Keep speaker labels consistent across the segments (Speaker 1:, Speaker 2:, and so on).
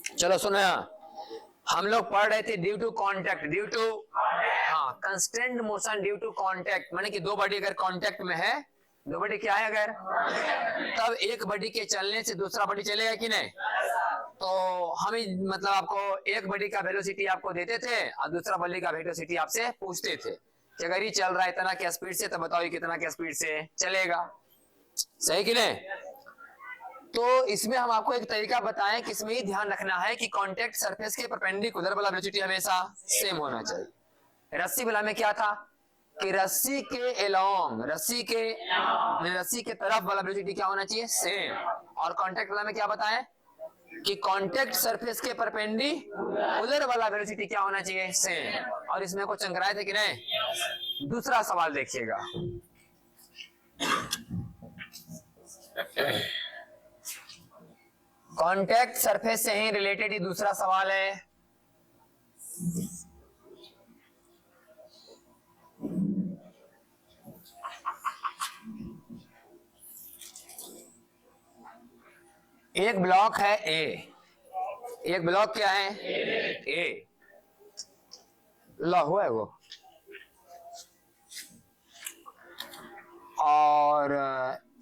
Speaker 1: चलो सुनो, हम लोग पढ़ रहे थे due to contact, due to constant motion due to contact, माने कि दो बॉडी अगर कॉन्टैक्ट में है, दो बॉडी क्या है अगर, तब एक बॉडी के चलने से दूसरा बॉडी चलेगा कि नहीं। तो हम मतलब आपको एक बॉडी का वेलोसिटी आपको देते थे और दूसरा बॉडी का वेलोसिटी आपसे पूछते थे कि अगर ये चल रहा है इतना क्या स्पीड से, तो बताओ ये कितना क्या स्पीड से चलेगा, सही कि नहीं। तो इसमें हम आपको एक तरीका बताएं कि इसमें ही ध्यान रखना है कि कांटेक्ट सरफेस के परपेंडिकुलर वाला वेलोसिटी हमेशा सेम होना चाहिए। रस्सी वाला में क्या था कि रस्सी के एलोंग, रस्सी के तरफ वाला वेलोसिटी क्या होना चाहिए, सेम। और कांटेक्ट वाला में क्या बताएं कि कांटेक्ट सरफेस के परपेंडिकुलर वाला वेलोसिटी क्या होना चाहिए, सेम। और इसमें कुछ चंकराए थे कि नहीं। दूसरा सवाल देखिएगा, कांटेक्ट सरफेस से ही रिलेटेड ही दूसरा सवाल है। एक ब्लॉक है ए, एक ब्लॉक क्या है ए, हुआ है वो, और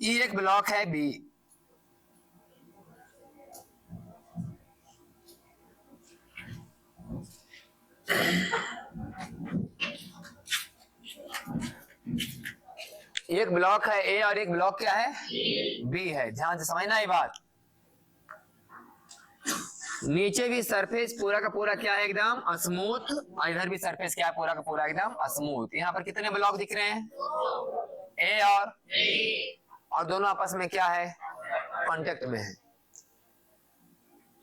Speaker 1: ये एक ब्लॉक है बी। एक ब्लॉक है ए और एक ब्लॉक क्या है बी है। ध्यान से समझना ये बात। नीचे भी सरफेस पूरा का पूरा क्या है, एकदम स्मूथ, और इधर भी सरफेस क्या है, पूरा का पूरा एकदम स्मूथ। यहाँ पर कितने ब्लॉक दिख रहे हैं, ए और दोनों आपस में क्या है, कांटेक्ट में है।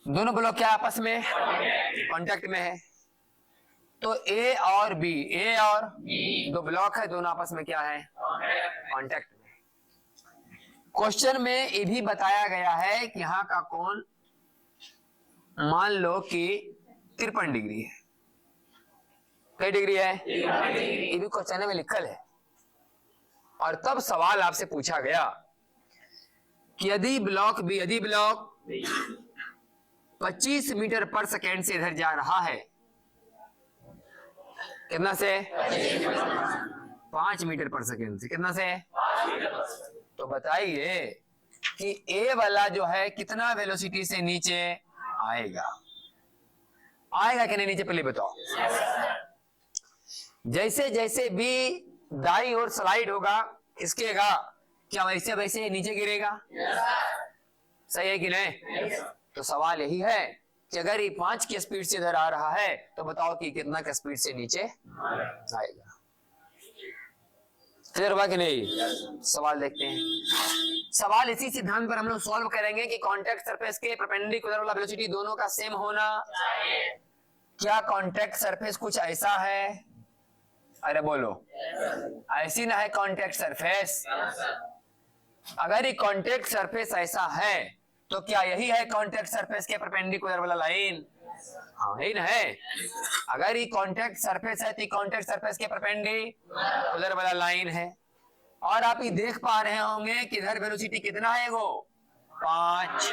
Speaker 1: दोनों ब्लॉक क्या आपस में कांटेक्ट में है। तो ए और बी, ए और दो ब्लॉक है, दोनों आपस में क्या है, कांटेक्ट में। क्वेश्चन में ये भी बताया गया है कि यहाँ का कोण मान लो कि 53 डिग्री है। कई डिग्री है, ये भी क्वेश्चन में लिखल है। और तब सवाल आपसे पूछा गया कि यदि ब्लॉक 25 मीटर पर सेकेंड से इधर जा रहा है, कितना से 5 मीटर पर सेकेंड से, कितना से, तो बताइए कि ए वाला जो है कितना वेलोसिटी से नीचे आएगा, आएगा कि नहीं नीचे, पहले बताओ। जैसे जैसे बी दाई ओर स्लाइड होगा खिसकेगा, क्या वैसे वैसे नीचे गिरेगा, सही है कि नहीं। तो सवाल यही है कि अगर ये 5 की स्पीड से इधर आ रहा है, तो बताओ कि कितना की स्पीड से नीचे आएगा। क्लियर हुआ कि नहीं। सवाल देखते हैं। सवाल इसी सिद्धांत पर हम लोग सॉल्व करेंगे कि कांटेक्ट सरफेस के परपेंडिकुलर वाला वेलोसिटी दोनों का सेम होना। क्या कांटेक्ट सरफेस कुछ ऐसा है, अरे बोलो, ऐसी ना है कांटेक्ट सरफेस। अगर ये कांटेक्ट सरफेस ऐसा है तो क्या यही है कांटेक्ट सरफेस के परपेंडिकुलर वाला लाइन, हाँ यही ना है। अगर ये कांटेक्ट सरफेस है तो कांटेक्ट सरफेस के परपेंडिकुलर वाला लाइन है। और आप ये देख पा रहे होंगे कि इधर वेलोसिटी कितना है, वो 5,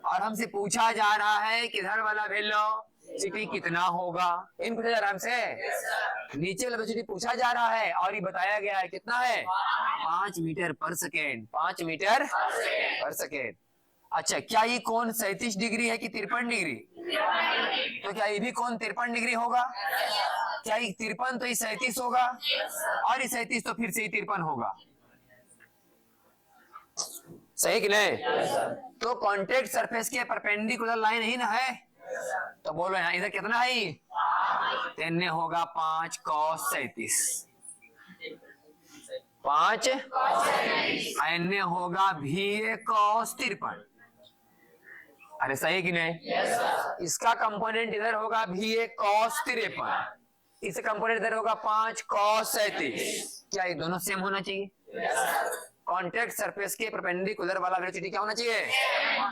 Speaker 1: और हमसे पूछा जा रहा है कि इधर वाला वेलोसिटी कितना होगा। इन पूछा जा रहा है हमसे, नीचे वाला वेलोसिटी पूछा जा रहा है और ये बताया गया है कितना है, 5 मीटर पर सेकेंड, 5 मीटर पर सेकेंड। अच्छा, क्या ये कोण 37 डिग्री है कि 53 डिग्री, तो क्या ये भी कोण 53 डिग्री होगा। क्या ये 53 तो ये 37 होगा, और ये 37 तो फिर से ये 53 होगा, सही कि नहीं। तो कांटेक्ट सरफेस के परपेंडिकुलर लाइन ही ना है। तो बोलो यहाँ इधर कितना है, तेने होगा 5 cos 37, 5 अन्य होगा VA cos 53। अरे सही कि नहीं। इसका कंपोनेंट इधर होगा VA cos 53, इसका कंपोनेंट इधर होगा 5 cos 37। क्या ये दोनों सेम होना चाहिए। कांटेक्ट सरफेस के परपेंडिकुलर वाला वेलोसिटी क्या होना चाहिए।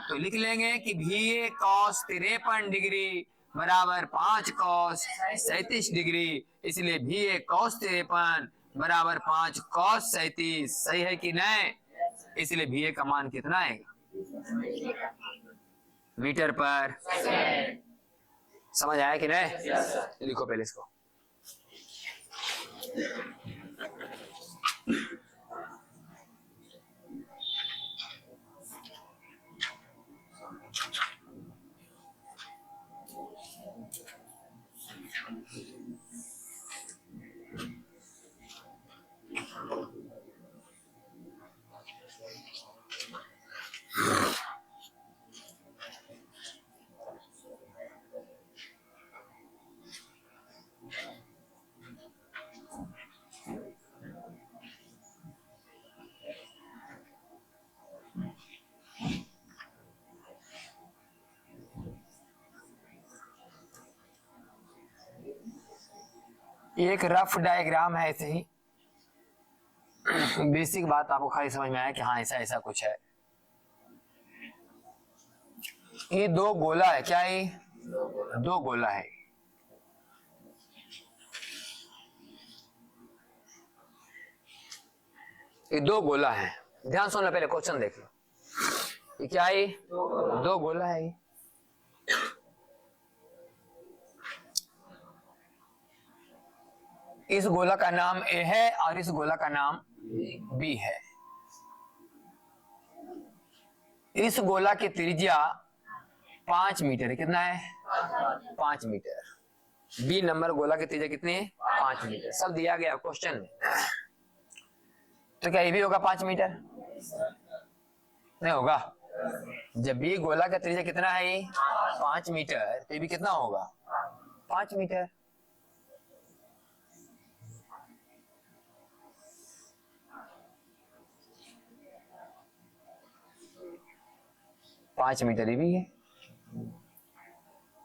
Speaker 1: तो लिख लेंगे कि VA cos 53 डिग्री बराबर 5 cos 37 डिग्री, इसलिए VA cos 53 बराबर 5 cos 37। सही है कि नहीं। इसलिए VA का मान कितना आएगा, मीटर पर सेकेंड। समझ आया कि नहीं? लिखो पहले इसको। एक रफ डायग्राम है ऐसे ही, बेसिक बात आपको खाली समझ में आया कि हाँ ऐसा ऐसा कुछ है। ये दो गोला है, क्या है? दो गोला है। ये दो गोला है, ध्यान सुनना, पहले क्वेश्चन देख लो। ये क्या है? दो गोला है। इस गोला का नाम ए है और इस गोला का नाम बी है। इस गोला की त्रिज्या 5 मीटर है। कितना है? 5 मीटर। बी नंबर गोला की त्रिज्या कितनी है? 5 मीटर। सब दिया गया क्वेश्चन में। तो क्या ये भी होगा 5 मीटर? नहीं होगा। जब बी गोला का त्रिज्या कितना है? 5 मीटर, तो ये भी कितना होगा? 5 मीटर। पांच मीटर ये भी है।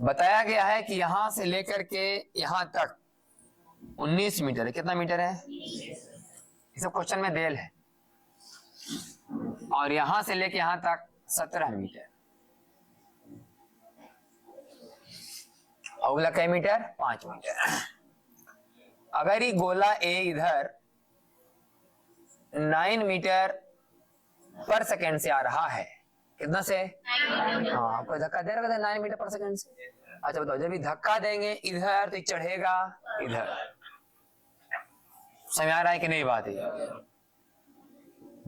Speaker 1: बताया गया है कि यहां से लेकर के यहां तक 19 मीटर है। कितना मीटर है? ये सब क्वेश्चन में देल है। और यहां से लेकर यहां तक 17 मीटर। अगला कई मीटर? 5 मीटर। अगर ये गोला ए इधर 9 मीटर पर सेकेंड से आ रहा है, कितना से? हाँ, आपको धक्का दे रहा था 9 मीटर पर सेकेंड से। अच्छा बताओ, जब ये धक्का देंगे इधर तो चढ़ेगा इधर। समझ आ रहा है कि नहीं बात है?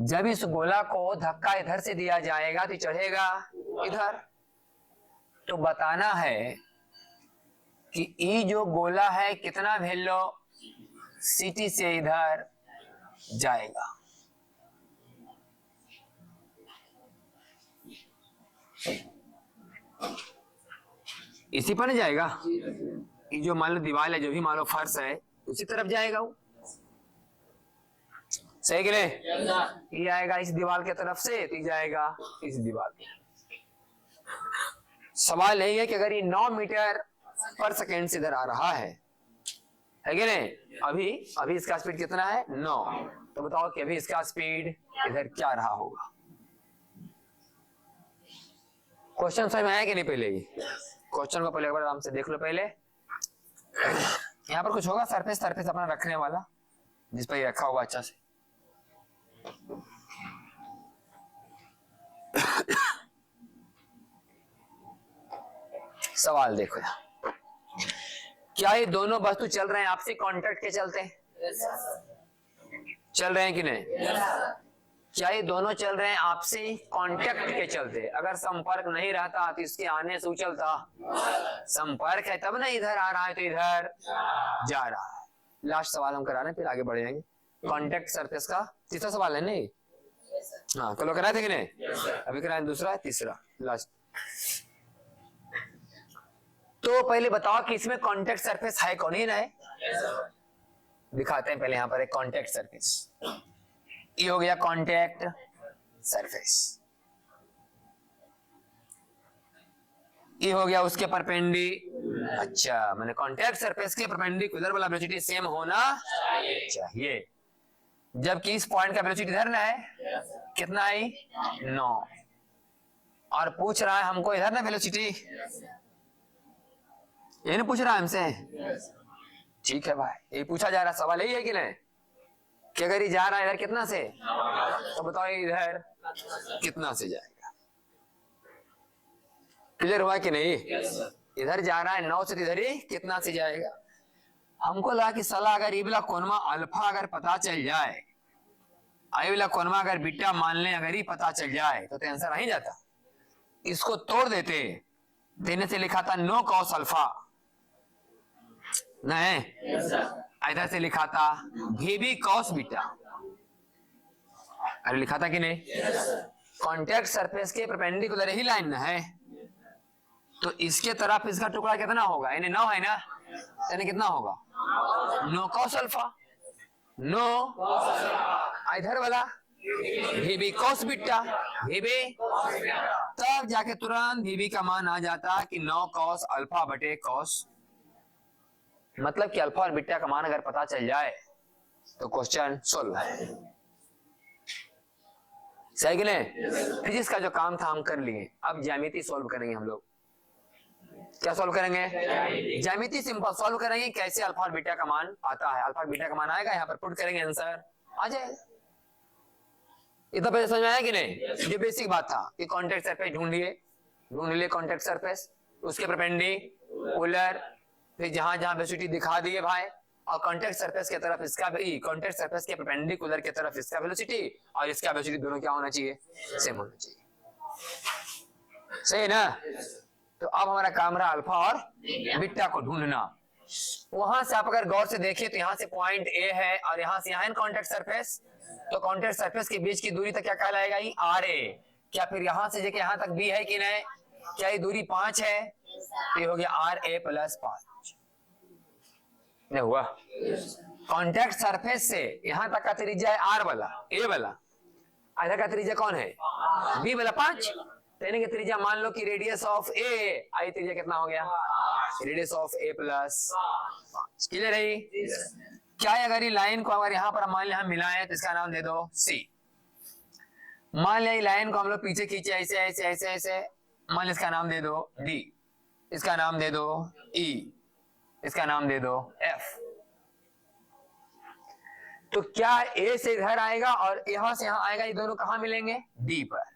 Speaker 1: जब इस गोला को धक्का इधर से दिया जाएगा तो चढ़ेगा इधर। तो बताना है कि ये जो गोला है कितना वैल्यू सिटी से इधर जाएगा। इसी पर नहीं जाएगा? ये जो मान लो दीवार है, जो भी मान लो फर्श है, उसी तरफ जाएगा वो। सही कि नहीं? ये आएगा इस दीवार की तरफ से, तो जाएगा इस दीवार की। सवाल यही है कि अगर ये 9 मीटर पर सेकेंड से इधर आ रहा है कि नहीं? अभी इसका स्पीड कितना है? 9। तो बताओ कि अभी इसका स्पीड इधर क्या रहा होगा? क्वेश्चन समझ में आया कि नहीं? पहले ही क्वेश्चन को पहले एक बार आराम से देख लो। पहले यहाँ पर कुछ होगा सरफेस अपना रखने वाला, जिस पर ये रखा होगा अच्छा से। सवाल देखो, क्या ये दोनों वस्तु चल रहे हैं आपसी कांटेक्ट के चलते? चल रहे हैं कि नहीं? क्या ये दोनों चल रहे हैं आपसी कांटेक्ट के चलते? अगर संपर्क नहीं रहता तो इसके आने से उछलता। संपर्क है तब ना इधर आ रहा है, तो इधर जा रहा है। लास्ट सवाल हम करा रहे हैं, फिर आगे बढ़ जाएंगे। कांटेक्ट सरफेस का तीसरा सवाल है नहीं? हाँ, कल कराए थे कि नहीं? अभी कराए दूसरा, तीसरा लास्ट। तो पहले बताओ कि इसमें कांटेक्ट सरफेस है कौन? ही ना है? दिखाते हैं पहले यहाँ पर एक कांटेक्ट सरफेस। ये हो गया कांटेक्ट सरफेस। ये हो गया उसके परपेंडी। अच्छा, मैंने कांटेक्ट सरफेस के परपेंडिकुलर वाला वेलोसिटी सेम होना चाहिए। जबकि इस पॉइंट का वेलोसिटी इधर ना है, कितना है? 9। और पूछ रहा है हमको इधर ना वेलोसिटी, ये नहीं पूछ रहा है हमसे? ठीक है भाई, ये पूछा जा रहा सवाल यही है कि नहीं? कि अगर ये जा रहा है इधर कितना से, तो बताओ इधर कितना से जाएगा? क्लियर हुआ कि नहीं? इधर जा रहा है 9 से, इधर ही कितना से जाएगा? हमको लगा कि साला अगर इबला कोनमा अल्फा अगर पता चल जाए, आई वाला कोनमा अगर बीटा मान ले, अगर ही पता चल जाए तो आंसर आ ही जाता। इसको तोड़ देते, देने से लिखा था नो कॉस अल्फा, नहीं इधर से लिखा था भी कॉस बीटा। अरे लिखा था कि नहीं? कॉन्टेक्ट सरफेस के परपेंडिकुलर ही लाइन ना है, तो इसके तरफ इसका टुकड़ा कितना होगा? यानी 9 है ना, यानी कितना होगा? नो कॉस अल्फा, नो इधर वाला भी कॉस बीटा, भी तब जाके तुरंत भी का मान आ जाता कि 9 कॉस अल्फा बटे कॉस। मतलब कि अल्फा और बीटा का मान अगर पता चल जाए तो क्वेश्चन सोल्व है। सही कि नहीं? फिजिक्स का जो काम था हम कर लिए, अब ज्यामिति सोल्व करेंगे हम लोग। क्या सोल्व करेंगे? ज्यामिति सिंपल सोल्व करेंगे, कैसे अल्फा और बीटा का मान आता है। अल्फा और बीटा का मान आएगा, यहाँ पर पुट करेंगे, आंसर आ जाएगा। इतना पहले समझ में आया कि नहीं? जो बेसिक बात था कि कॉन्टेक्ट सरफेस ढूंढ लिए कॉन्टेक्ट सरफेस, उसके परपेंडिकुलर, फिर जहां जहां वेलोसिटी दिखा दिए भाई, और कॉन्टेक्ट सरफेस की तरफ इसका भी, कॉन्टेक्ट सरफेस के परपेंडिकुलर की तरफ इसका वेलोसिटी और इसका वेलोसिटी दोनों क्या होना चाहिए? सेम होना चाहिए। सही ना? तो अब हमारा काम रहा अल्फा और बीटा को ढूंढना। वहां से आप अगर गौर से देखिए तो यहाँ से पॉइंट ए है और यहाँ से यहाँ कॉन्टेक्ट सरफेस, तो कॉन्टेक्ट सरफेस के बीच की दूरी तक क्या कहलाएगा? ये आर ए। क्या फिर यहाँ से लेके यहाँ तक बी है कि नहीं? क्या ये दूरी 5 है? ये हो गया आर ए प्लस 5। नहीं हुआ? कॉन्टेक्ट सरफेस से यहाँ तक का त्रिज्या है आर वाला, ए वाला, इधर का त्रिज्या कौन है? बी वाला 5। यानी कि त्रिज्या मान लो कि रेडियस ऑफ ए, आई त्रिज्या कितना हो गया? Radius of A plus 5। Clear है? क्या है? अगर ये लाइन को अगर यहाँ पर मान लिया हम मिलाएं तो इसका नाम दे दो सी। मान लिया लाइन को हम लोग पीछे खींचे ऐसे ऐसे ऐसे ऐसे, मान लिया इसका नाम दे दो डी, इसका नाम दे दो ई, इसका नाम दे दो एफ। तो क्या ए से इधर आएगा और यहां से यहां आएगा, ये दोनों कहां मिलेंगे? डी पर।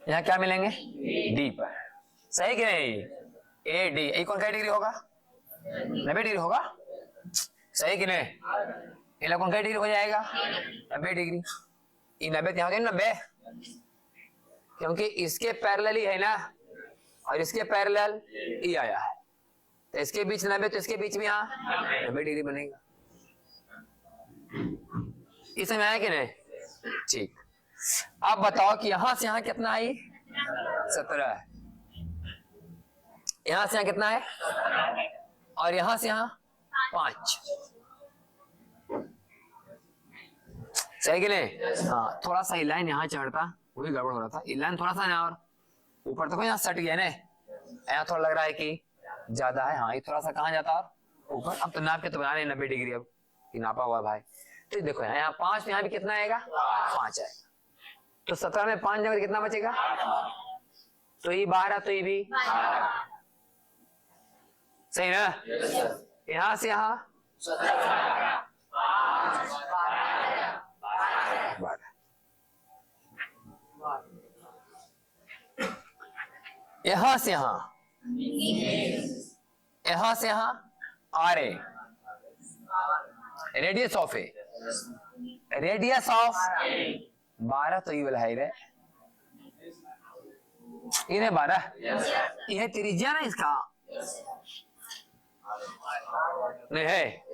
Speaker 1: यहां क्या मिलेंगे? डी पर। सही कि नहीं? ए डी, ये कौन सा डिग्री होगा? 90 डिग्री होगा। सही कि नहीं? ये कौन सा डिग्री हो जाएगा? 90 डिग्री। ये 90 यहाँ 90, क्योंकि इसके पैरेलल ही है ना, और इसके पैरेलल ई आया है, तो इसके बीच 90, तो इसके बीच में यहाँ 90 डिग्री बनेगा। इसमें आया कि नहीं? ठीक। अब बताओ कि यहां से यहां कितना आई? 17। यहां से यहां कितना है? और यहां से यहां 5। सही कि नहीं? हाँ, थोड़ा सा लाइन यहाँ चढ़ता, वही गड़बड़ हो रहा था। लाइन थोड़ा सा यहाँ और ऊपर तक यहाँ सट गया ना, यहाँ थोड़ा लग रहा है कि ज्यादा है। हाँ, ये थोड़ा सा कहाँ जाता है? ऊपर। अब तो नाप के तो बना रहे 90 डिग्री, अब ये नापा हुआ भाई। तो देखो यहाँ 5, यहाँ भी कितना आएगा? 5 आएगा। तो 17 में 5 जगह कितना बचेगा? तो ये 12, तो ये भी सही ना? यहां से यहां 12, यहां से यहां are a, radius of a, radius of 12, तो ये वाला है रे, ये 12, यह त्रिज्या ना इसका नहीं है,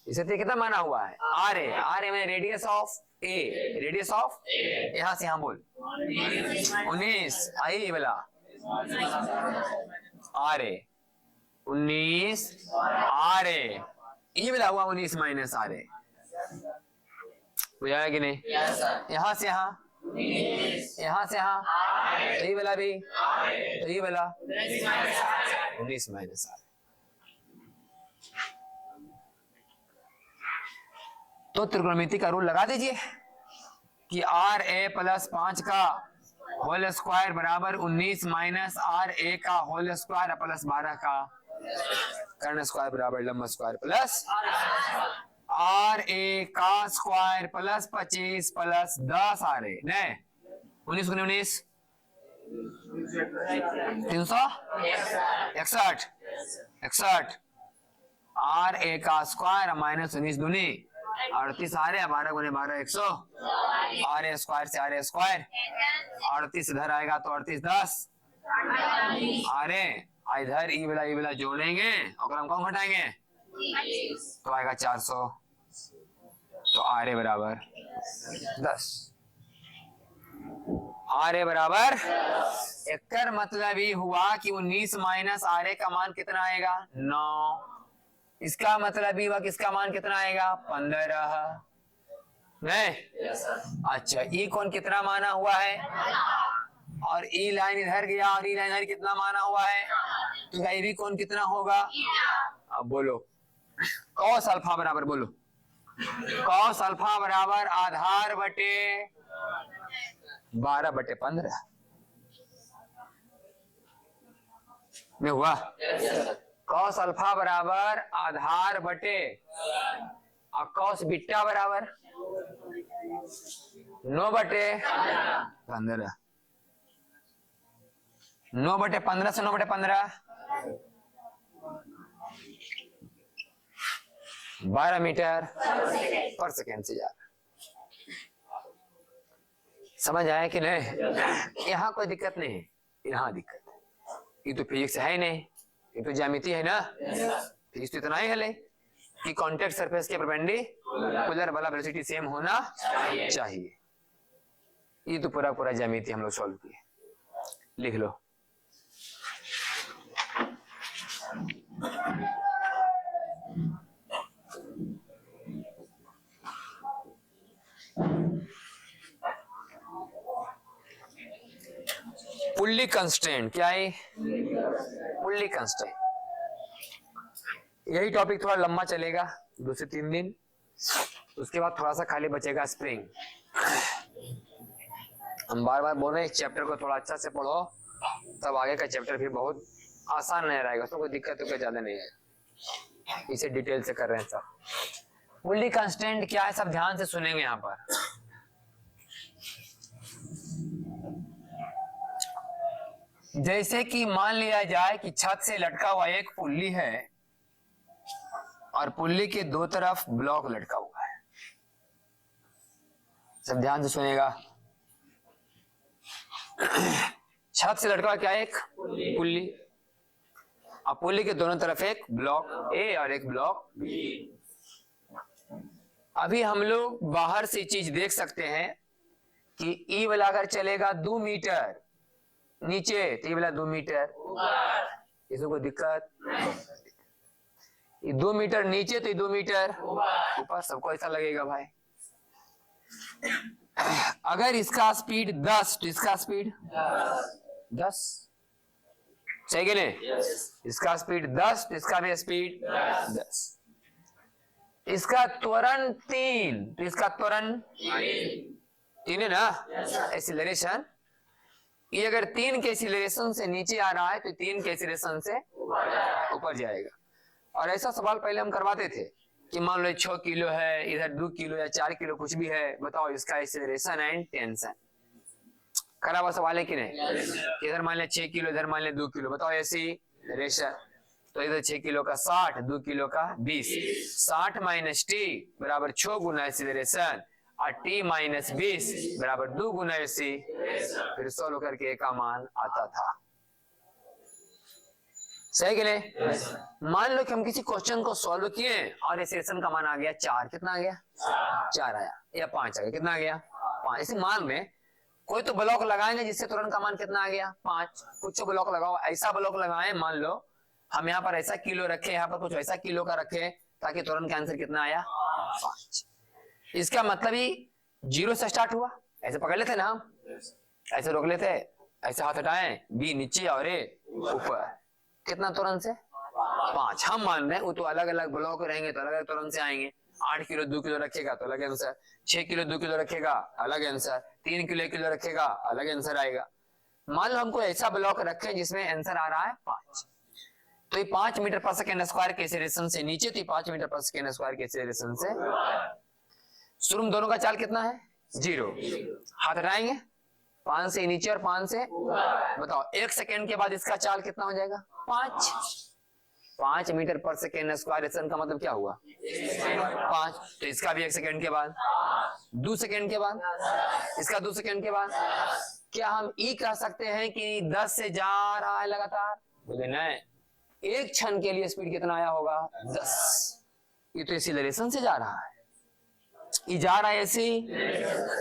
Speaker 1: इसे तो कितना माना हुआ है? आर ए, आर ए में radius of a, radius of यहां से यहां बोल 19, आई वाला आर ए 19, आर ए ये वाला हुआ 19 माइनस आर ए, बुझाया कि नहीं? यहां से यहां, यहां से यहां, तो ये वाला भी, तो ये वाला 19 माइनस आर। तो त्रिकोणमिति का रूल लगा दीजिए कि आर ए प्लस 5 का होल स्क्वायर बराबर 19 माइनस आर ए का होल स्क्वायर प्लस 12 का कर्ण स्क्वायर बराबर लंब स्क्वायर प्लस आर ए का square plus 25 plus 10 R A ने 19 19 361 61 आर ए का स्क्वायर माइनस 19 दूनी 38 आ रहे हैं 12 गुने 12 100 आर ए स्क्वायर से आर ए स्क्वायर 38 इधर आएगा तो 38 10 आ रहे इधर ई वाला जोड़ेंगे और हम कौन घटाएंगे तो आएगा 400 तो आर ए बराबर 10 आर ए बराबर एक मतलब ये हुआ कि 19 माइनस आर ए का मान कितना आएगा 9 इसका मतलब ये हुआ कि इसका मान कितना आएगा 15 नहीं अच्छा ई कौन कितना माना हुआ है और ई लाइन इधर गया और ई लाइन इधर कितना माना हुआ है तो ये भी कौन कितना होगा अब बोलो कॉस अल्फा बराबर बोलो कॉस अल्फा बराबर आधार बटे 12/15 में हुआ कॉस अल्फा बराबर आधार बटे और कॉस बीटा बराबर 9/15 9/15 से 9/15 12 मीटर पर सेकेंड से जा रहा समझ आया कि नहीं यहाँ कोई दिक्कत नहीं है यहाँ दिक्कत है ये तो फिजिक्स है ही नहीं ये तो ज्यामिति है ना फिजिक्स तो इतना ही है कि कॉन्टेक्ट सरफेस के परपेंडिकुलर वाला वेलोसिटी सेम होना चाहिए ये तो पूरा ज्यामिति हम लोग सॉल्व किए लिख लो पुल्ली कंस्ट्रेंट क्या है पुल्ली कंस्ट्रेंट यही टॉपिक थोड़ा लंबा चलेगा 2 से 3 दिन उसके बाद थोड़ा सा खाली बचेगा स्प्रिंग हम बार बोल रहे हैं इस चैप्टर को थोड़ा अच्छा से पढ़ो तब आगे का चैप्टर फिर बहुत आसान नहीं रहेगा उसमें कोई दिक्कत तो ज्यादा नहीं है इसे डिटेल से कर रहे हैं सब पुल्ली कंस्ट्रेंट क्या है सब ध्यान से सुनेंगे यहाँ पर जैसे कि मान लिया जाए कि छत से लटका हुआ एक पुल्ली है और पुल्ली के दो तरफ ब्लॉक लटका हुआ है सब ध्यान से सुनेगा छत से लटका क्या एक पुल्ली और पुल्ली के दोनों तरफ एक ब्लॉक ए और एक ब्लॉक बी अभी हम लोग बाहर से चीज देख सकते हैं कि ई वाला अगर चलेगा 2 मीटर नीचे तो ये वाला 2 मीटर इसमें कोई दिक्कत 2 मीटर नीचे तो 2 मीटर ऊपर सबको ऐसा लगेगा भाई अगर इसका स्पीड 10 तो इसका स्पीड 10 सही है नहीं इसका स्पीड 10 तो इसका भी स्पीड 10 इसका त्वरण 3 तो इसका त्वरण 3 है ना एक्सीलरेशन ये अगर 3 के एक्सीलरेशन से नीचे आ रहा है तो 3 के एक्सीलरेशन से ऊपर जाएगा और ऐसा सवाल पहले हम करवाते थे कि मान लो 6 किलो है इधर 2 किलो या 4 किलो कुछ भी है बताओ इसका एक्सीलरेशन एंड टेंशन करा हुआ सवाल है कि नहीं इधर मान लिया 6 किलो इधर मान लिया 2 किलो बताओ ऐसी रेशन तो इधर 6 किलो का 60 2 किलो का 20 60 माइनस टी बराबर 6 गुना एक्सीलरेशन और टी माइनस 20 बराबर 2 गुना एसी फिर सोल्व करके ए का मान आता था सही के लिए मान लो कि हम किसी क्वेश्चन को सॉल्व किए और एक्सीलरेशन का मान आ गया 4 कितना आ गया 4 आया या 5 आ गया कितना आ गया 5 इसी मान में कोई तो ब्लॉक लगाएंगे जिससे तुरंत का मान कितना आ गया 5 कुछ ब्लॉक लगाओ ऐसा ब्लॉक लगाए मान लो हम यहाँ पर ऐसा किलो रखे यहाँ पर कुछ ऐसा किलो का रखे ताकि तुरंत का आंसर कितना आया 5 इसका मतलब ही 0 से स्टार्ट हुआ ऐसे पकड़ लेते ना हम ऐसे रोक लेते ऐसे हाथ हटाए बी नीचे और ए ऊपर कितना तुरंत से 5 हम मान रहे हैं वो तो अलग अलग ब्लॉक रहेंगे तो अलग अलग तुरंत से आएंगे 8 किलो 2 किलो रखेगा तो अलग आंसर 6 किलो 2 किलो रखेगा अलग आंसर 3 किलो 1 किलो रखेगा अलग आंसर आएगा मान लो हमको ऐसा ब्लॉक रखे जिसमें आंसर आ रहा है 5 तो ये 5 मीटर पर सेकेंड स्क्वायर के एक्सेलरेशन से नीचे, तो 5 मीटर पर सेकेंड स्क्वायर के एक्सेलरेशन से शुरू में दोनों का चाल कितना है? 0। हाथ हटाएंगे 5 से नीचे और 5 से बताओ 1 सेकेंड के बाद इसका चाल कितना हो जाएगा? 5 मीटर पर सेकेंड स्क्वायर का मतलब क्या हुआ? 5। तो इसका भी 1 सेकेंड के बाद, 2 सेकेंड के बाद, इसका 2 सेकेंड के बाद। क्या हम ई कह सकते हैं कि 10 से जा रहा है लगातार? बोले नहीं, एक क्षण के लिए स्पीड कितना आया होगा? 10। ये तो एक्सीलरेशन से जा रहा है, ये जा रहा है ऐसे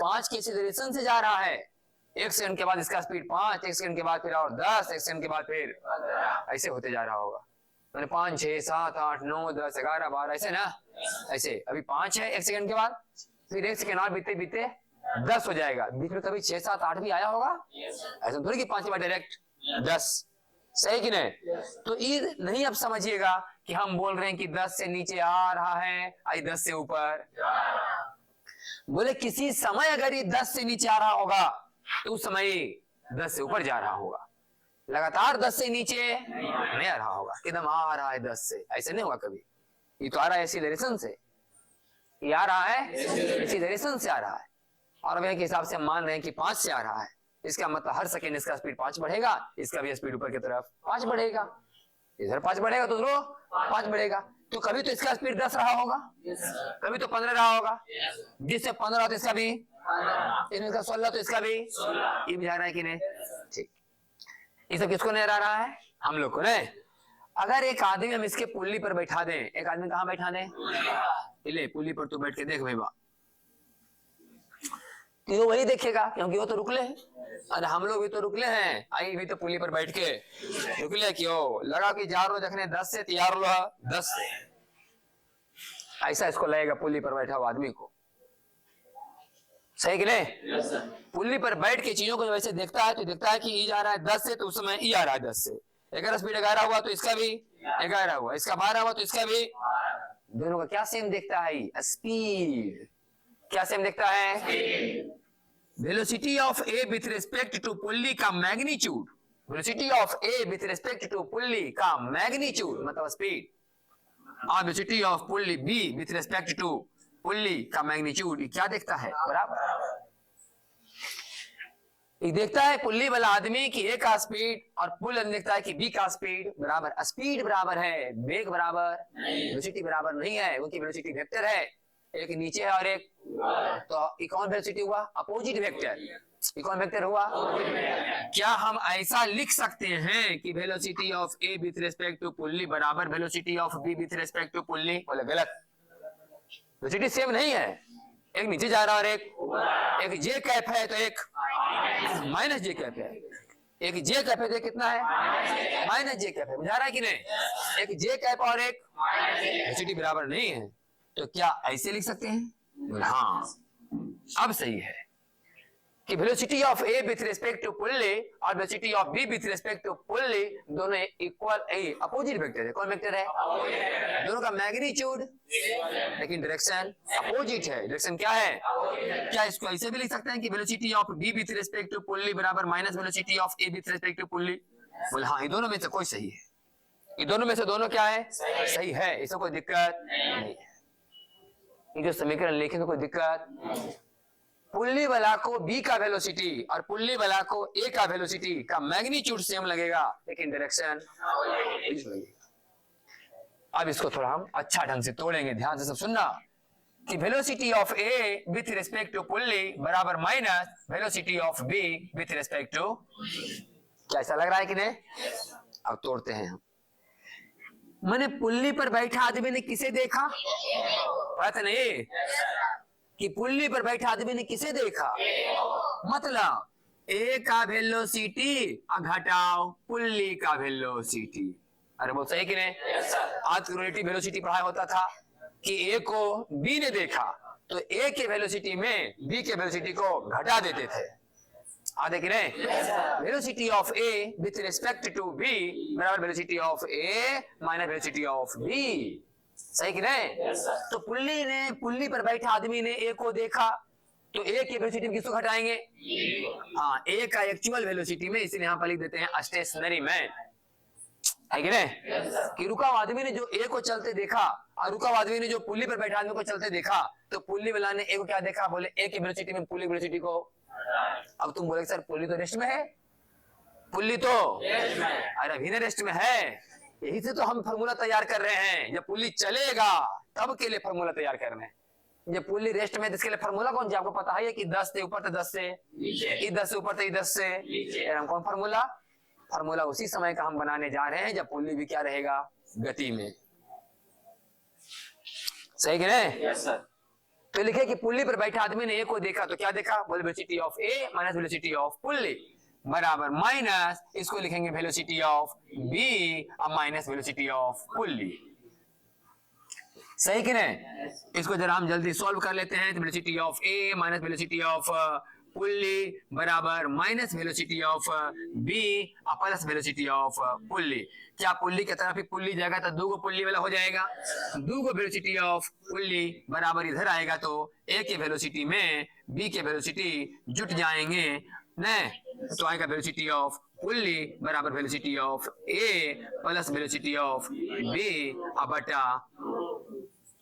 Speaker 1: 5 के एक्सीलरेशन से जा रहा है। 1 सेकंड के बाद इसका स्पीड 5, 1 सेकंड के बाद फिर और 10, 1 सेकंड के बाद फिर ऐसे होते जा रहा होगा। मैंने 5, 6, 7, 8, 9, 10, 11, 12 ऐसे ना, ऐसे अभी 5 है 1 सेकंड के बाद, फिर 1 सेकंड और बीते बीते 10 हो जाएगा। बीच में कभी 6, 7, 8 भी आया होगा, ऐसा थोड़ी कि 5 के बाद डायरेक्ट 10, सही कि नहीं? तो ये नहीं अब समझिएगा कि हम बोल रहे हैं कि 10 से नीचे आ रहा है, आई 10 से ऊपर। बोले किसी समय अगर ये 10 से नीचे आ रहा होगा तो उस समय 10 से ऊपर जा रहा होगा। लगातार 10 से नीचे नहीं आ रहा होगा, एकदम आ रहा है 10 से, ऐसे नहीं होगा कभी। ये तो आ रहा है एक्सीलरेशन से, ये आ रहा है एक्सीलरेशन से आ रहा है। और अब के हिसाब से हम मान रहे हैं कि 5 से आ रहा है, इसका मतलब हर सेकेंड इसका स्पीड 5 बढ़ेगा, इसका भी स्पीड ऊपर की तरफ 5 बढ़ेगा। इधर 5 बढ़ेगा तो उधर 5 बढ़ेगा। तो कभी तो इसका स्पीड 10 रहा होगा, कभी तो 15 रहा होगा। जिससे 15 तो इसका भी, इसका 16 तो इसका भी, ये भी जा रहा है कि नहीं? ठीक, ये सब किसको नहीं रहा है? हम लोग को नहीं। अगर एक आदमी हम इसके पुल्ली पर बैठा दें, एक आदमी कहाँ बैठा दें? ले पुल्ली पर तू बैठ के देख भाई बा, तो वही देखेगा क्योंकि वो तो रुकले हैं, और हम लोग भी तो रुकले हैं। आई भी तो पुली पर बैठ के रुकले क्यों? लगा कि जा रो देखने 10 से तैयार लो 10 से, ऐसा इसको लगेगा पुली पर बैठा हुआ आदमी को, सही कि नहीं? पुली पर बैठ के चीजों को वैसे देखता है तो देखता है कि ये जा रहा है 10 से, तो उस समय ये आ रहा है 10 से। अगर स्पीड 11 हुआ तो इसका भी 11 हुआ, इसका 12 हुआ तो इसका भी। दोनों का क्या सेम देखता है? स्पीड। क्या सेम देखता है? Velocity of A with respect to pulley का magnitude, velocity of A with respect to pulley का मैग्नीट्यूड मतलब स्पीड, और velocity of pulley B with respect to pulley का मैग्नीट्यूड क्या देखता है? बराबर। ये देखता है पुल्ली वाला आदमी कि ए का स्पीड, और पुल आदमी देखता है कि बी का स्पीड बराबर। स्पीड बराबर है, वेग बराबर, वेलोसिटी बराबर नहीं है, उनकी वेलोसिटी वेक्टर है, एक नीचे है और एक, तो ये कौन वेलोसिटी हुआ? Opposite vector. ये कौन वेक्टर हुआ? क्या हम ऐसा लिख सकते हैं कि velocity of A with respect to pulley बराबर velocity of B with respect to pulley? बोले गलत, वेलोसिटी सेम नहीं है, एक नीचे जा रहा और एक जे कैप है तो एक माइनस जे कैप है, एक जे कैप है तो कितना है? माइनस जे कैप है। बुझा रहा है कि नहीं? एक जे कैप और एक वेलोसिटी बराबर नहीं है, तो क्या ऐसे लिख सकते हैं? हाँ, अब सही है कि velocity of A with respect to pulley और velocity of B with respect to pulley दोनों इक्वल, अपोजिट वेक्टर है। कौन वेक्टर है? दोनों का मैग्नीट्यूड, लेकिन डायरेक्शन अपोजिट है। डायरेक्शन क्या है? क्या इसको ऐसे भी लिख सकते हैं कि velocity of B with respect to pulley बराबर minus velocity of A with respect to pulley? बोले हाँ, ये दोनों में से कोई सही है, ये दोनों में से दोनों क्या है? सही है, इसमें कोई दिक्कत नहीं है। ये जो समीकरण लिखे तो कोई दिक्कत। पुल्ली वाला को बी का वेलोसिटी और पुल्ली वाला को ए का वेलोसिटी का मैग्नीट्यूड सेम लगेगा, लेकिन डायरेक्शन लगेगा। अब इसको थोड़ा हम अच्छा ढंग से तोड़ेंगे, ध्यान से सब सुनना कि velocity of A with respect to pulley बराबर minus velocity of B with respect to. कैसा लग रहा है कि नहीं? अब तोड़ते हैं हम। मैंने पुल्ली पर बैठा आदमी ने किसे देखा? पता नहीं कि पुल्ली पर बैठा आदमी ने किसे देखा? मतलब ए का वेलोसिटी घटाओ पुल्ली का वेलोसिटी। अरे वो सही कि नहीं? आज रिलेटिव वेलोसिटी पढ़ाया होता था कि ए को बी ने देखा तो ए के वेलोसिटी में बी के वेलोसिटी को घटा देते थे। आधे कि नहीं? Velocity of A with respect to B बराबर velocity of A minus velocity of B, सही कि नहीं? तो पुल्ली पर बैठा आदमी ने ए को देखा तो ए की वेलोसिटी में किसको घटाएंगे? हाँ, ए का एक्चुअल वेलोसिटी में, इसलिए यहां पर लिख देते हैं स्टेशनरी मैन। है कि नहीं? कि रुका आदमी ने जो ए को चलते देखा और रुका आदमी ने जो पुल्ली पर बैठा आदमी को चलते देखा, तो पुल्ली वाला ने ए को क्या देखा? बोले ए की वेलोसिटी में पुल्ली वेलोसिटी को। अब तुम बोले सर पुल्ली तो रेस्ट में है, पुल्ली तो अरे अभी रेस्ट में है। यही से तो हम फार्मूला तैयार कर रहे हैं, जब पुल्ली चलेगा तब के लिए फार्मूला तैयार कर रहे हैं। जब पुल्ली रेस्ट में, इसके लिए फार्मूला कौन सा आपको पता है कि 10 से ऊपर तो 10 से, 10 से ऊपर तो 10 से। हम कौन फार्मूला? फार्मूला उसी समय का हम बनाने जा रहे हैं जब पुल्ली भी क्या रहेगा? गति में। सही कह रहे?
Speaker 2: Yes sir.
Speaker 1: तो लिखे कि पुल्ली पर बैठा आदमी ने ए को देखा, तो क्या देखा? बोले velocity of A minus velocity of pulley बराबर माइनस, इसको लिखेंगे वेलोसिटी ऑफ बी और माइनस वेलोसिटी ऑफ पुल्ली। सही कि नहीं? इसको जरा हम जल्दी सॉल्व कर लेते हैं। तो velocity of A minus velocity of pulley बराबर माइनस वेलोसिटी ऑफ बी और प्लस वेलोसिटी ऑफ पुल्ली। क्या पुल्ली की तरफ ही पुल्ली जाएगा तो दो पुल्ली वाला हो जाएगा। दो वेलोसिटी ऑफ पुल्ली बराबर इधर आएगा तो ए के वेलोसिटी में बी के वेलोसिटी जुट जाएंगे न, तो आएगा वेलोसिटी ऑफ पुल्ली बराबर velocity of A plus velocity of B और बटा।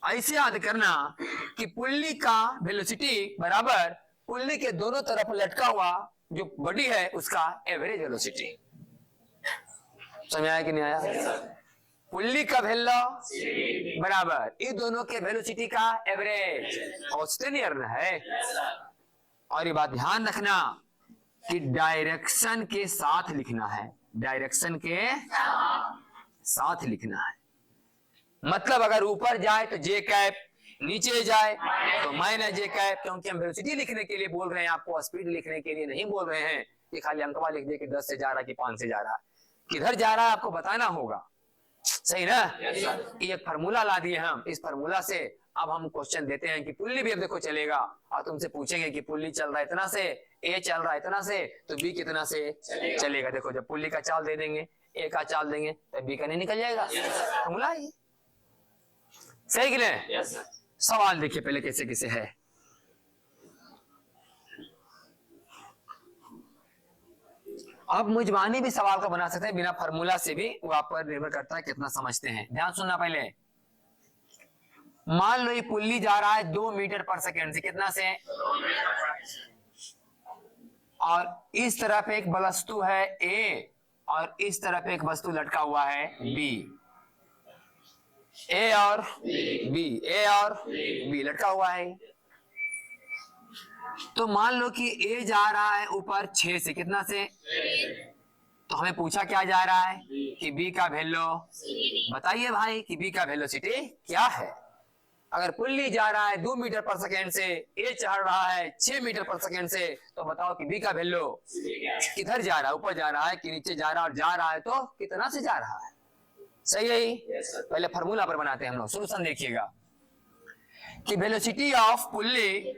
Speaker 1: ऐसे याद करना कि पुल्ली का वेलोसिटी बराबर पुल्ली के दोनों तरफ लटका हुआ जो बॉडी है उसका एवरेज वेलोसिटी। समझ आया कि नहीं आया? पुल्ली का वेलो बराबर इन दोनों के वेलोसिटी का एवरेज, औसतन है। और ये बात ध्यान रखना कि डायरेक्शन के साथ लिखना है, डायरेक्शन के साथ लिखना है। मतलब अगर ऊपर जाए तो जे कैप, नीचे जाए तो माइनस जे कैप, क्योंकि हम वेलोसिटी लिखने के लिए बोल रहे हैं, आपको स्पीड लिखने के लिए नहीं बोल रहे हैं कि खाली अंकवा लिख दे कि 10 से जा रहा कि 5 से जा रहा, किधर जा रहा है आपको बताना होगा। सही ना? ये एक फार्मूला ला दिए हम। इस फार्मूला से अब हम क्वेश्चन देते हैं कि पुल्ली भी अब देखो चलेगा और तुमसे पूछेंगे कि पुल्ली चल रहा है इतना से, ए चल रहा है इतना से, तो बी कितना से चलेगा। देखो जब पुल्ली का चाल दे देंगे, ए का चाल देंगे, तो बी का नहीं निकल जाएगा। फार्मूला ये सही कि नहीं? सवाल देखिए पहले कैसे कैसे है। आप मुजबानी भी सवाल को बना सकते हैं बिना फार्मूला से भी, वो आप पर निर्भर करता है कितना समझते हैं। ध्यान सुनना पहले। मान लो ये पुल्ली जा रहा है 2 मीटर पर सेकेंड से, कितना से? और इस तरफ एक वस्तु है ए और इस तरफ एक वस्तु लटका हुआ है बी। ए और बी, ए और बी लटका हुआ है। तो मान लो कि ए जा रहा है ऊपर 6 से, कितना से? तो हमें पूछा क्या जा रहा है कि बी का वेलो। बताइए भाई कि बी का वेलोसिटी क्या है। अगर पुल्ली जा रहा है 2 मीटर पर सेकेंड से, ए चढ़ रहा है 6 मीटर पर सेकेंड से, तो बताओ कि बी का वेलो किधर जा रहा है, ऊपर जा रहा है कि नीचे जा रहा है, और जा रहा है तो कितना से जा रहा है। सही है ही? पहले फार्मूला पर बनाते हैं हम लोग। सोल्यूशन देखिएगा कि वेलोसिटी ऑफ पुल्ली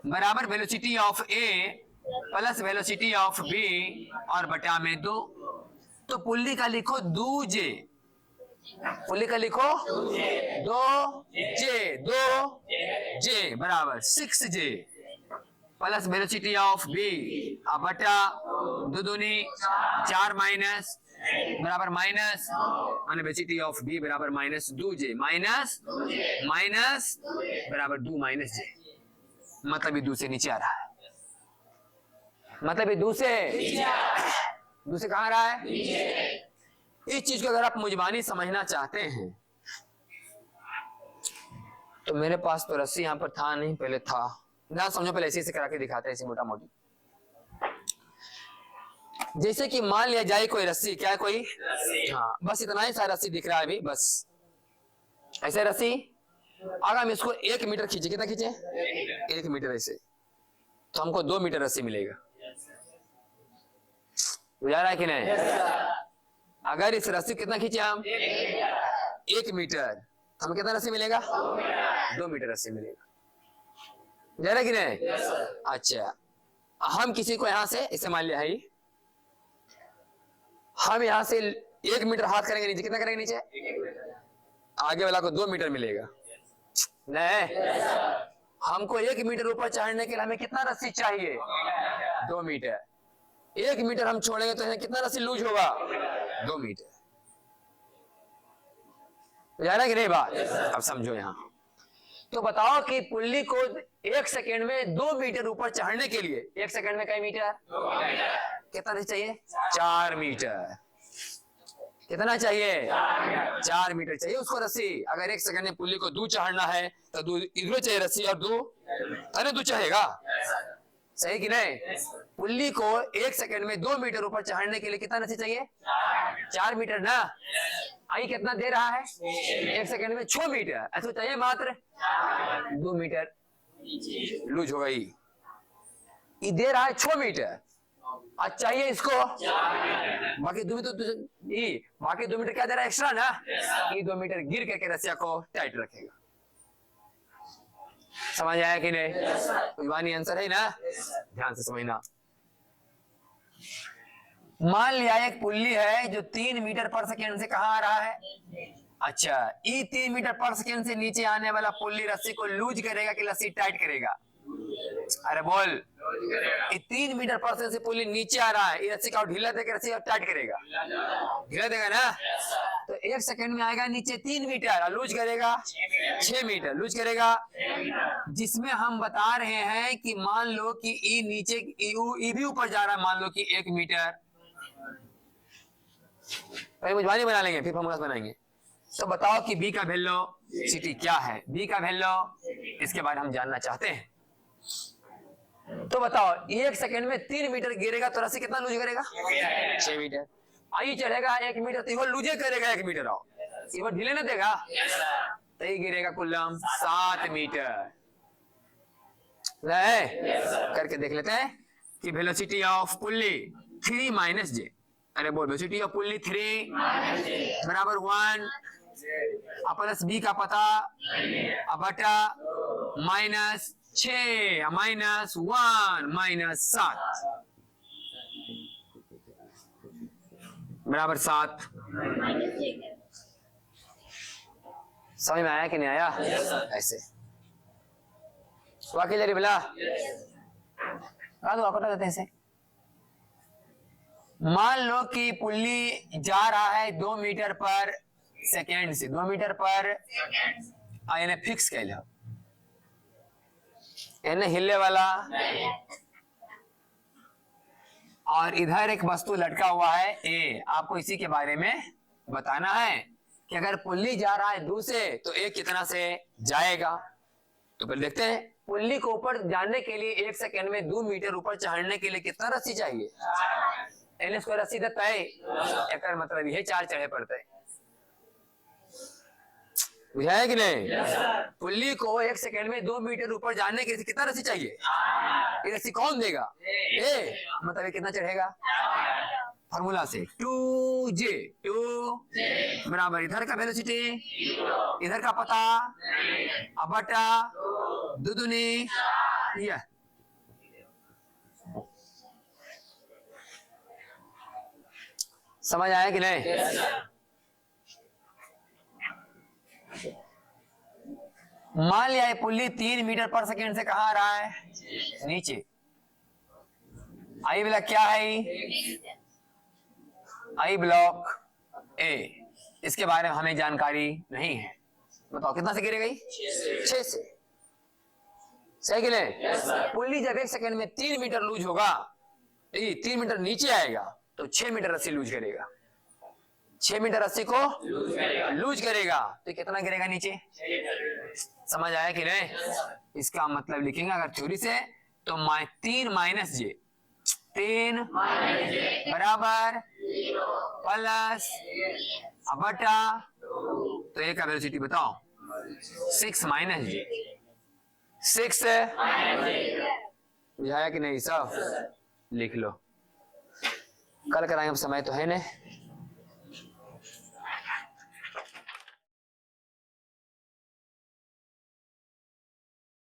Speaker 1: बराबर velocity of A plus velocity of B और बटा में 2। तो पुल्ली का लिखो 2j, पुल्ली का लिखो 2j बराबर 6j plus velocity of B और बटा 2 दूनी 4 माइनस बराबर माइनस वेलोसिटी ऑफ बी बराबर माइनस 2j माइनस माइनस बराबर 2 माइनस j। मतलब ये 2 से नीचे आ रहा है, मतलब ये 2 से कहां आ रहा है? इस चीज को अगर आप मुजबानी समझना चाहते हैं तो मेरे पास तो रस्सी यहां पर था नहीं, पहले था ना। समझो पहले ऐसे करा के दिखाते हैं, ऐसी मोटा मोटी। जैसे कि मान लिया जाए कोई रस्सी, क्या है कोई? हाँ, बस इतना ही सारा रस्सी दिख रहा है अभी, बस ऐसे रस्सी। अगर हम इसको 1 मीटर खींचे, कितना खींचे? 1 मीटर ऐसे, तो हमको 2 मीटर रस्सी मिलेगा। बुझा रहा है कि नहीं? अगर इस रस्सी कितना खींचे हम? 1 मीटर, तो हमें कितना रस्सी मिलेगा? 2 मीटर रस्सी मिलेगा। बुझा रहा है कि नहीं? अच्छा, हम किसी को यहां से, इसे मान लिया है, हम यहां से 1 मीटर हाथ करेंगे नीचे, कितना करेंगे नीचे? आगे वाला को 2 मीटर मिलेगा। नहीं, हमको 1 मीटर ऊपर चढ़ने के लिए हमें कितना रस्सी चाहिए? 2 मीटर। 1 मीटर हम छोड़ेंगे तो कितना रस्सी लूज होगा? 2 मीटर। बुझा कि नहीं बात? अब समझो यहाँ। तो बताओ कि पुल्ली को 1 सेकेंड में 2 मीटर ऊपर चढ़ने के लिए 1 सेकेंड में कई मीटर? कितना चाहिए? 4 मीटर। कितना चाहिए? 4 मीटर चाहिए उसको रस्सी। अगर 1 सेकंड में पुल्ली को दूर चढ़ना है तो दूर इधर चाहिए रस्सी और दूर चढ़ेगा। सही कि नहीं? पुल्ली को 1 सेकंड में 2 मीटर ऊपर चढ़ने के लिए कितना रस्सी चाहिए? 4 मीटर ना। आई कितना दे रहा है? 1 सेकंड में 6 मीटर। ऐसा चाहिए मात्र 2 मीटर लूज हो गई। ये दे रहा है 6 मीटर। आज चाहिए इसको बाकी 2 मीटर। बाकी 2 मीटर क्या दे रहा है एक्स्ट्रा ना? ये 2 मीटर गिर करके रस्सिया को टाइट रखेगा। समझ आया कि नहीं? जुबानी आंसर है ना, ध्यान से समझना। मान लिया एक पुल्ली है जो 3 मीटर पर सेकेंड से कहां आ रहा है? अच्छा, ये 3 मीटर पर सेकेंड से नीचे आने वाला पुल्ली रस्सी को लूज करेगा कि रस्सी टाइट करेगा? अरे बोल। 3 मीटर पर सेकेंड से पुल्ली नीचे आ रहा है, ये रस्सी का ढीला देकर रस्सी और टाइट करेगा। ढीला देगा ना, तो 1 सेकंड में आएगा नीचे 3 मीटर और लूज करेगा 6 मीटर लूज करेगा। जिसमें हम बता रहे हैं कि मान लो कि ई नीचे ई भी ऊपर जा रहा है, मान लो कि 1 मीटर। पहले मुझवानी बना लेंगे फिर फॉर्मूला बनाएंगे। तो बताओ कि बी का वेलोसिटी क्या है? बी का वेलो इसके बारे में हम जानना चाहते हैं। तो बताओ 1 सेकंड में 3 मीटर गिरेगा तो रस्सी कितना लूज करेगा? 6 मीटर। आई चढ़ेगा 1 मीटर तो लूजे करेगा 1 मीटर आओ, ये ढीले ना देगा तो ये गिरेगा कुल्लम 7 मीटर। करके देख लेते हैं कि वेलोसिटी ऑफ पुल्ली 3 माइनस जे। अरे बोल, वेलोसिटी ऑफ पुल्ली 3 बराबर 1 प्लस बी का पता बटा माइनस 6 माइनस 1 माइनस 7 बराबर 7। समझ में आया कि नहीं आया? ऐसे वाकई जरी बोला देते हैं। मान लो कि पुल्ली जा रहा है 2 मीटर पर सेकेंड से 2 मीटर पर यानी फिक्स कह लो, हिले वाला। और इधर एक वस्तु लटका हुआ है ए। आपको इसी के बारे में बताना है कि अगर पुल्ली जा रहा है 2 से तो ए कितना से जाएगा। तो पहले देखते हैं पुल्ली को ऊपर जाने के लिए 1 सेकंड में 2 मीटर ऊपर चढ़ने के लिए कितना रस्सी चाहिए? एन स्क्वायर रस्सी देता है। एक मतलब यह 4 चढ़े पड़ते हैं। बुझा है कि नहीं? पुल्ली को 1 सेकंड में 2 मीटर ऊपर जाने के लिए कितना रस्सी चाहिए? ये रस्सी कौन देगा? ए। मतलब ये कितना चढ़ेगा? फॉर्मूला से 2J 2 बराबर इधर का वेलोसिटी इधर का पता बटा 2 दूनी यह। समझ आया कि नहीं? मान लिया पुल्ली 3 मीटर पर सेकेंड से कहां आ रहा है? नीचे। आई वाला क्या है? आई ब्लॉक ए। इसके बारे में हमें जानकारी नहीं है। बताओ कितना से गिरेगा? 6 से। सही कि नहीं? पुल्ली जब 1 सेकंड में 3 मीटर लूज होगा, 3 मीटर नीचे आएगा तो 6 मीटर रस्सी लूज करेगा। 6 मीटर रस्सी को लूज करेगा तो कितना गिरेगा नीचे? समझ आया कि नहीं? इसका मतलब लिखेंगे अगर थ्योरी से तो 3 माइनस जे 3 बराबर प्लस बटा तो ए का वेलोसिटी बताओ 6 माइनस जे 6। बुझाया कि नहीं? सब लिख लो, कल कराएंगे। समय तो है नहीं।